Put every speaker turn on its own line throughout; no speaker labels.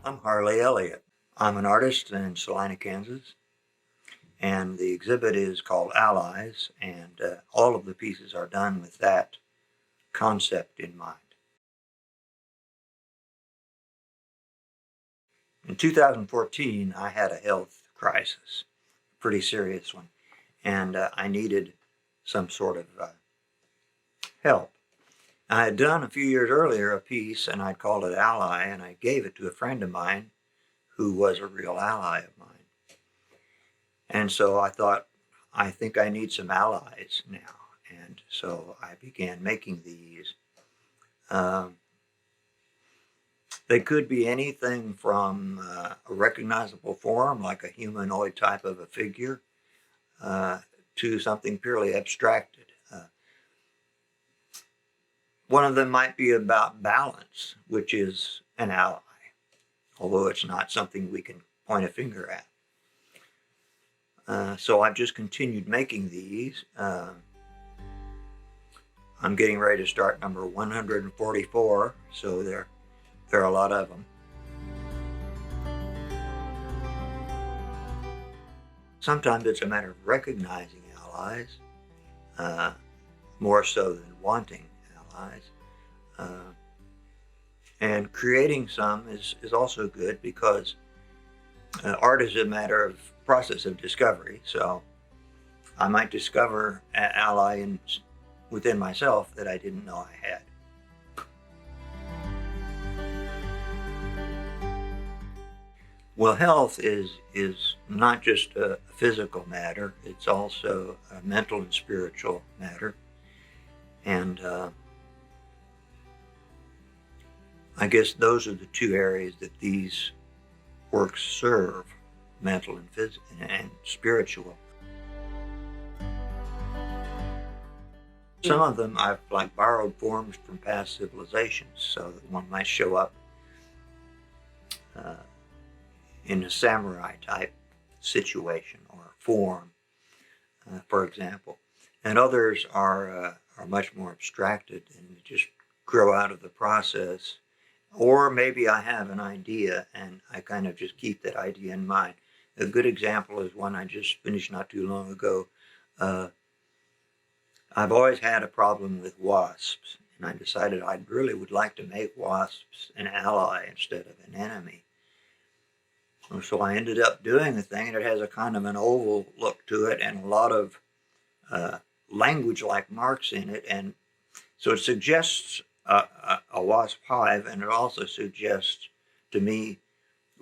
I'm Harley Elliott. I'm an artist in Salina, Kansas, and the exhibit is called Allies, and all of the pieces are done with that concept in mind. In 2014, I had a health crisis, a pretty serious one, and I needed some sort of help. I had done a few years earlier a piece, and I'd called it Ally, and I gave it to a friend of mine who was a real ally of mine. And so I thought, I think I need some allies now. And so I began making these. They could be anything from a recognizable form, like a humanoid type of a figure, to something purely abstracted. One of them might be about balance, which is an ally, although it's not something we can point a finger at. So I've just continued making these. I'm getting ready to start number 144, so there are a lot of them. Sometimes it's a matter of recognizing allies, more so than wanting allies. And creating some is also good because art is a matter of process of discovery. So I might discover an ally within myself that I didn't know I had. Well, health is not just a physical matter, it's also a mental and spiritual matter. And I guess those are the two areas that these works serve, mental and physical and spiritual. Some of them I've borrowed forms from past civilizations, so that one might show up in a samurai type situation or form, for example. And others are much more abstracted and just grow out of the process. Or maybe I have an idea and I kind of just keep that idea in mind. A good example is one I just finished not too long ago. I've always had a problem with wasps, and I decided I really would like to make wasps an ally instead of an enemy. So I ended up doing the thing, and it has a kind of an oval look to it and a lot of language-like marks in it. And so it suggests a wasp hive, and it also suggests to me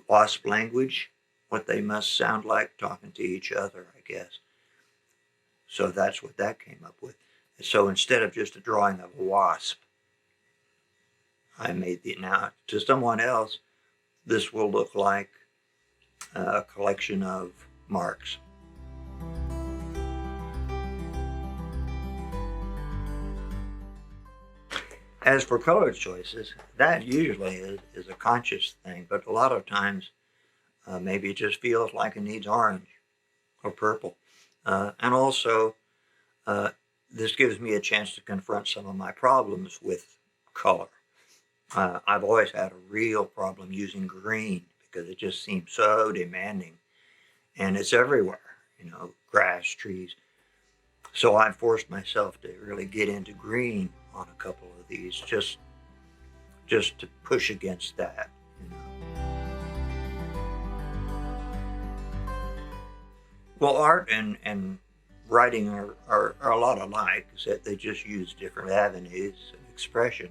wasp language, what they must sound like talking to each other, I guess. So that's what that came up with. So instead of just a drawing of a wasp, I made now to someone else, this will look like a collection of marks. As for color choices, that usually is a conscious thing, but a lot of times maybe it just feels like it needs orange or purple. And also, this gives me a chance to confront some of my problems with color. I've always had a real problem using green because it just seems so demanding. And it's everywhere, grass, trees. So I forced myself to really get into green on a couple of these, just to push against that. Well, art and writing are a lot alike, except they just use different avenues of expression.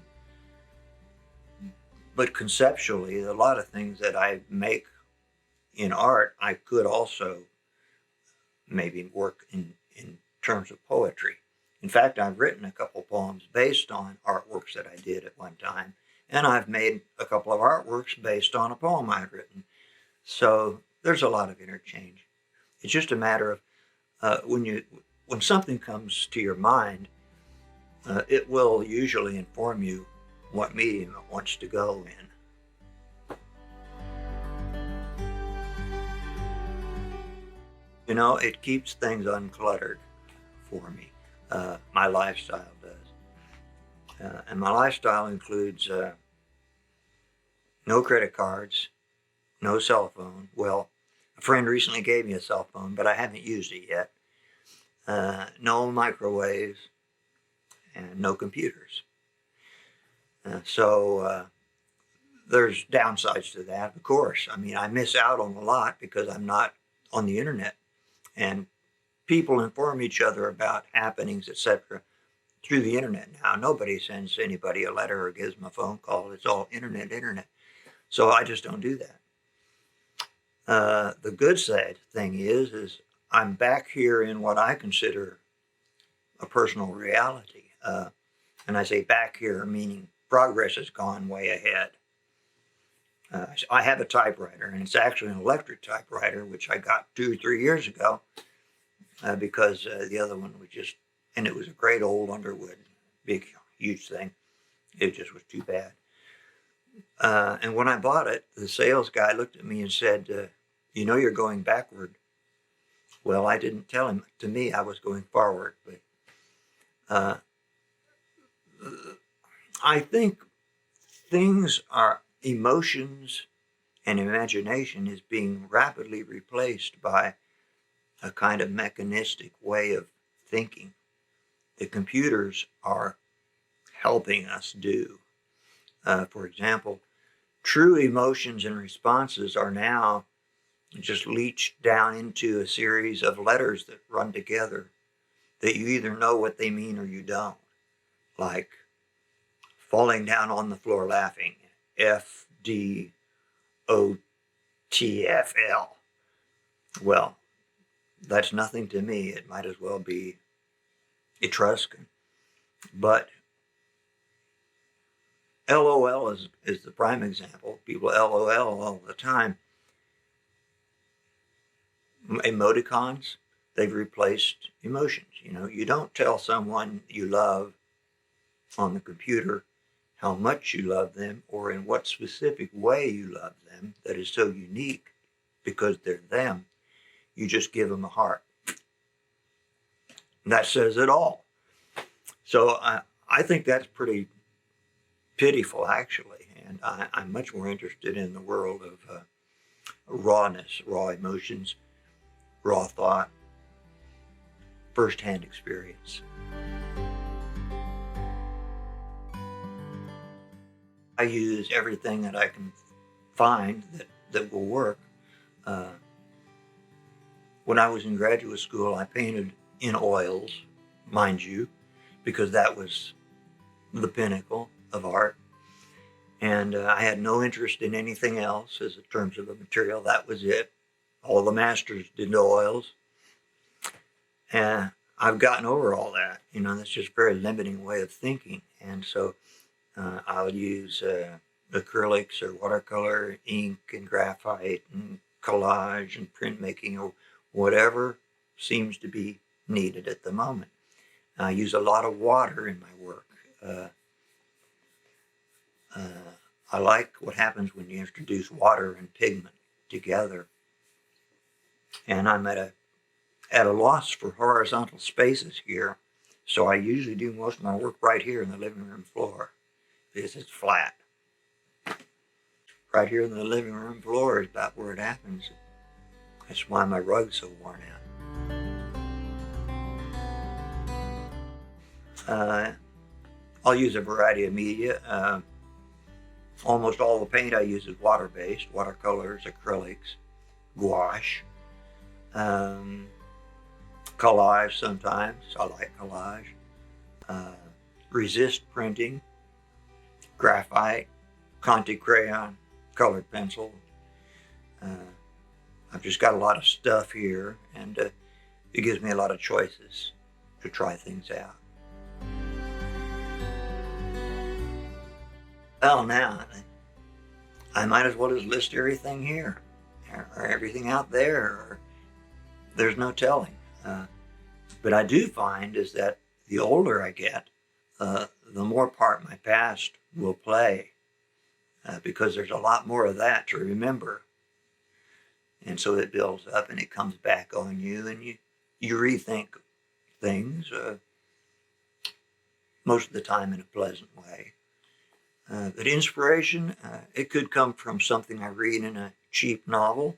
But conceptually, a lot of things that I make in art, I could also maybe work in terms of poetry. In fact, I've written a couple poems based on artworks that I did at one time, and I've made a couple of artworks based on a poem I've written. So there's a lot of interchange. It's just a matter of when something comes to your mind, it will usually inform you what medium it wants to go in. It keeps things uncluttered for me. My lifestyle does. And my lifestyle includes no credit cards, no cell phone. Well, a friend recently gave me a cell phone, but I haven't used it yet. No microwaves and no computers. So there's downsides to that, of course. I mean, I miss out on a lot because I'm not on the internet. And people inform each other about happenings, etc., through the internet now. Nobody sends anybody a letter or gives them a phone call. It's all internet. So I just don't do that. The good sad thing is I'm back here in what I consider a personal reality. And I say back here, meaning progress has gone way ahead. I have a typewriter, and it's actually an electric typewriter, which I got 2 or 3 years ago because the other one was just, and it was a great old Underwood, big, huge thing. It just was too bad. And when I bought it, the sales guy looked at me and said, you know, you're going backward. Well, I didn't tell him. To me, I was going forward. But I think emotions and imagination is being rapidly replaced by a kind of mechanistic way of thinking. The computers are helping us do. For example, true emotions and responses are now just leached down into a series of letters that run together that you either know what they mean or you don't. Like falling down on the floor laughing, FDOTFL. Well, that's nothing to me. It might as well be Etruscan. But LOL is the prime example. People LOL all the time. Emoticons, they've replaced emotions. You know, you don't tell someone you love on the computer how much you love them or in what specific way you love them that is so unique because they're them. You just give them a heart. And that says it all. So I think that's pretty pitiful, actually. And I'm much more interested in the world of rawness, raw emotions, raw thought, firsthand experience. I use everything that I can find that will work. When I was in graduate school, I painted in oils, mind you, because that was the pinnacle of art. And I had no interest in anything else as in terms of the material. That was it. All the masters did oils. And I've gotten over all that. You know, that's just a very limiting way of thinking. And so I'll use acrylics or watercolor, ink and graphite and collage and printmaking or whatever seems to be needed at the moment. I use a lot of water in my work. I like what happens when you introduce water and pigment together. And I'm at a loss for horizontal spaces here. So I usually do most of my work right here in the living room floor because it's flat. Right here in the living room floor is about where it happens. That's why my rug's so worn out. I'll use a variety of media. Almost all the paint I use is water-based, watercolors, acrylics, gouache, collage sometimes. I like collage. Resist printing, graphite, Conte crayon, colored pencil. I've just got a lot of stuff here, and it gives me a lot of choices to try things out. Well, now, I might as well just list everything here, or everything out there, or there's no telling. But I do find is that the older I get, the more part my past will play, because there's a lot more of that to remember. And so it builds up and it comes back on you, and you rethink things, most of the time in a pleasant way. But inspiration, it could come from something I read in a cheap novel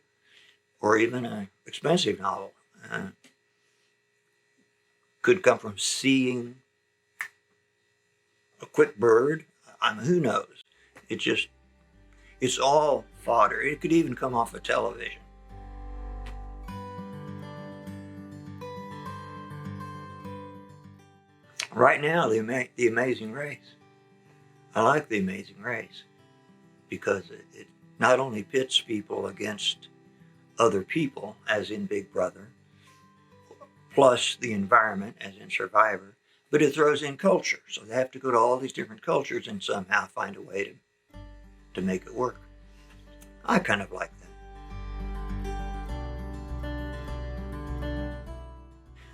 or even an expensive novel. Could come from seeing a quick bird. Who knows? It's all fodder. It could even come off of television. Right now, the Amazing Race. I like The Amazing Race because it not only pits people against other people, as in Big Brother, plus the environment, as in Survivor, but it throws in culture. So they have to go to all these different cultures and somehow find a way to make it work. I kind of like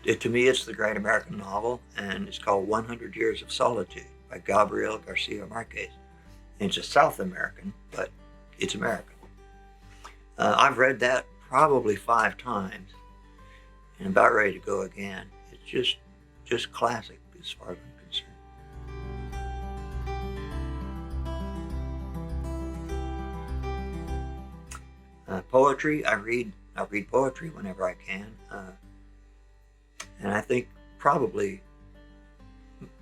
that. To me, it's the great American novel, and it's called 100 Years of Solitude by Gabriel Garcia Marquez. And it's a South American, but it's American. I've read that probably 5 times and about ready to go again. It's just classic as far as I'm concerned. Poetry, I read poetry whenever I can. And I think probably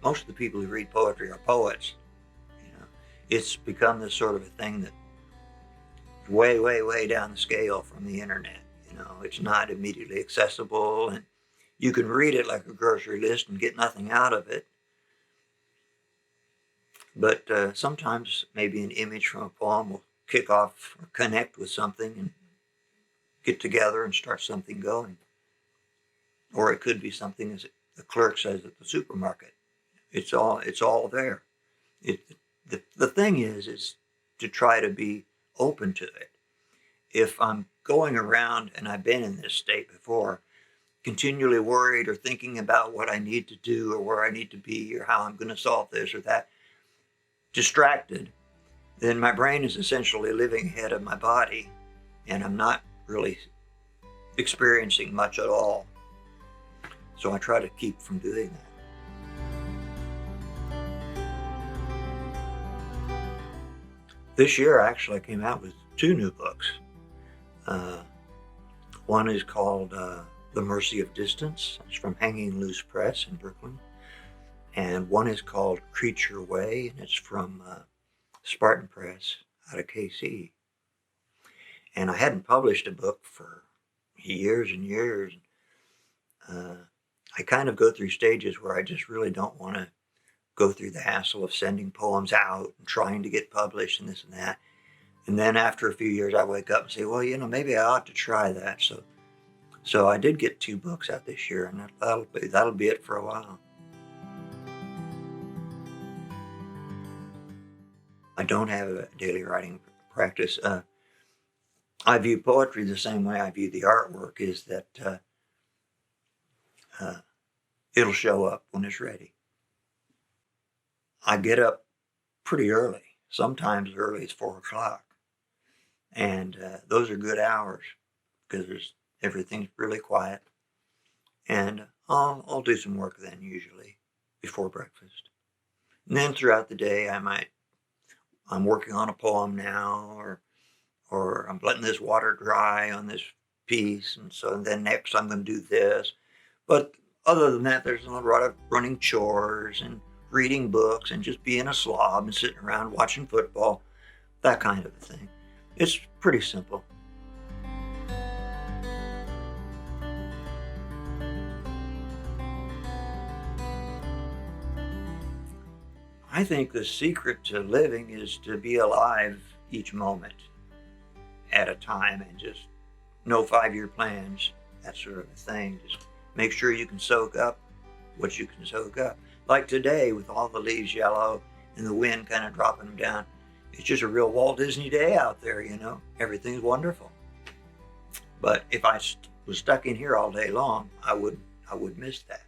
most of the people who read poetry are poets. It's become this sort of a thing that way, way, way down the scale from the internet. It's not immediately accessible, and you can read it like a grocery list and get nothing out of it. But sometimes maybe an image from a poem will kick off or connect with something and get together and start something going. Or it could be something, as the clerk says at the supermarket. It's all there. The thing is to try to be open to it. If I'm going around, and I've been in this state before, continually worried or thinking about what I need to do or where I need to be or how I'm going to solve this or that, distracted, then my brain is essentially living ahead of my body, and I'm not really experiencing much at all. So I try to keep from doing that. This year, actually, I came out with 2 new books. One is called The Mercy of Distance. It's from Hanging Loose Press in Brooklyn. And one is called Creature Way, and it's from Spartan Press out of KC. And I hadn't published a book for years and years. I kind of go through stages where I just really don't want to go through the hassle of sending poems out and trying to get published and this and that. And then after a few years, I wake up and say, well, maybe I ought to try that. So I did get 2 books out this year, and that'll be it for a while. I don't have a daily writing practice. I view poetry the same way I view the artwork, is that it'll show up when it's ready. I get up pretty early, sometimes as early as 4 o'clock. And those are good hours because everything's really quiet. And I'll do some work then, usually, before breakfast. And then throughout the day, I'm working on a poem now, or I'm letting this water dry on this piece. And so then next I'm going to do this. But other than that, there's a lot of running chores and reading books and just being a slob and sitting around watching football, that kind of a thing. It's pretty simple. I think the secret to living is to be alive each moment at a time, and just no 5-year plans, that sort of a thing. Just make sure you can soak up what you can soak up. Like today, with all the leaves yellow and the wind kind of dropping them down, it's just a real Walt Disney day out there, Everything's wonderful. But if I was stuck in here all day long, I would miss that.